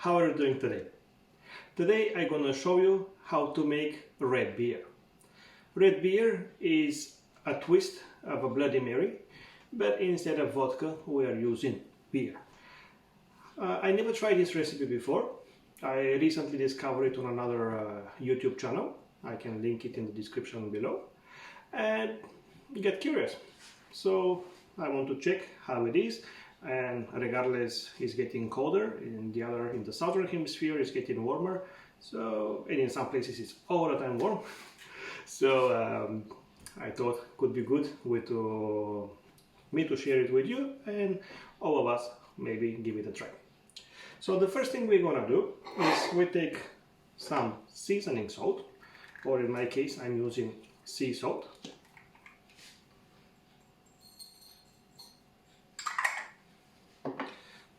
how are you doing today? Today I'm gonna show you how to make red beer. Red beer is a twist of a Bloody Mary, but instead of vodka we are using beer. I never tried this recipe before. I recently discovered it on another YouTube channel. I can link it in the description below and get curious. So I want to check how it is, and regardless, it's getting colder. In the southern hemisphere it's getting warmer, so, and in some places it's all the time warm. So I thought it could be good me to share it with you, and all of us maybe give it a try. So the first thing we're gonna do is we take some seasoning salt, or in my case I'm using sea salt.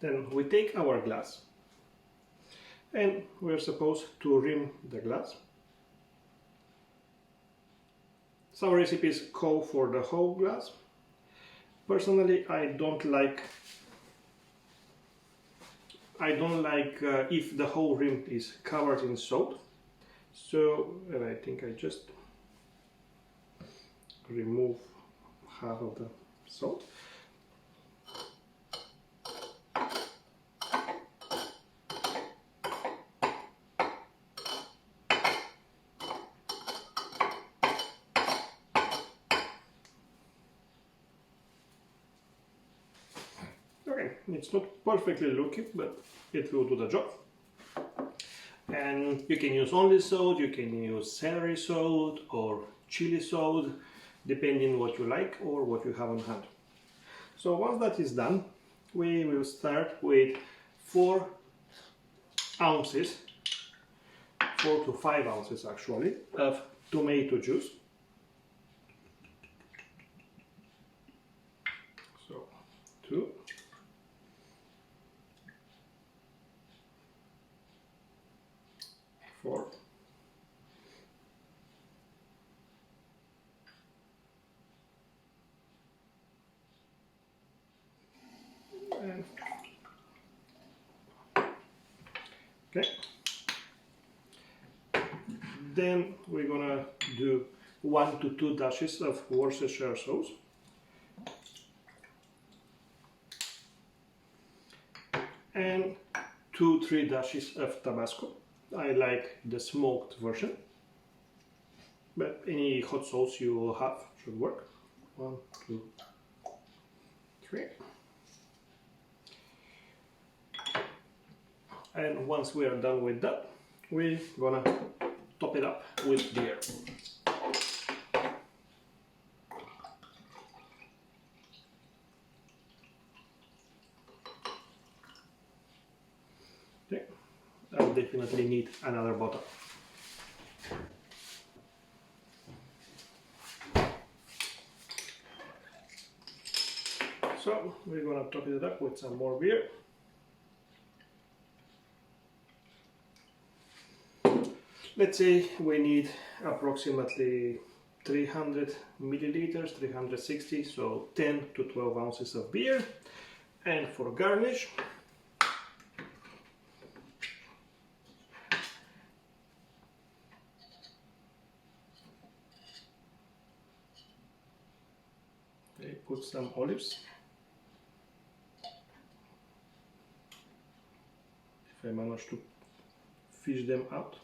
Then we take our glass and we're supposed to rim the glass. Some recipes call for the whole glass. Personally, I don't like if the whole rim is covered in salt. So I think I just remove half of the salt. Okay, it's not perfectly looking, but it will do the job. And you can use only salt, you can use celery salt or chili salt, depending what you like or what you have on hand. So once that is done, we will start with 4 ounces, 4 to 5 ounces actually, of tomato juice. So 2. Four. And okay. Then we're gonna do 1 to 2 dashes of Worcestershire sauce. And 2-3 dashes of Tabasco. I like the smoked version, but any hot sauce you have should work. 1, 2, 3. And once we are done with that, we're gonna top it up with beer. Okay. I'll definitely need another bottle. So we're gonna top it up with some more beer. Let's say we need approximately 300 milliliters, 360, so 10 to 12 ounces of beer. And for garnish, put some olives. If I manage to fish them out.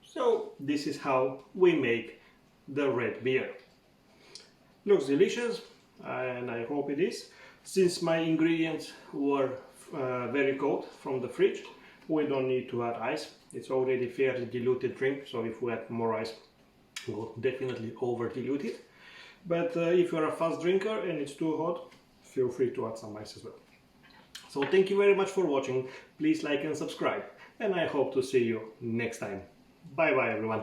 So this is how we make the red beer. Looks delicious, and I hope it is. Since my ingredients were very cold from the fridge, we don't need to add ice. It's already fairly diluted drink, so if we add more ice, we'll definitely over dilute it. But if you're a fast drinker and it's too hot, feel free to add some ice as well. So thank you very much for watching. Please like and subscribe, and I hope to see you next time. Bye bye everyone.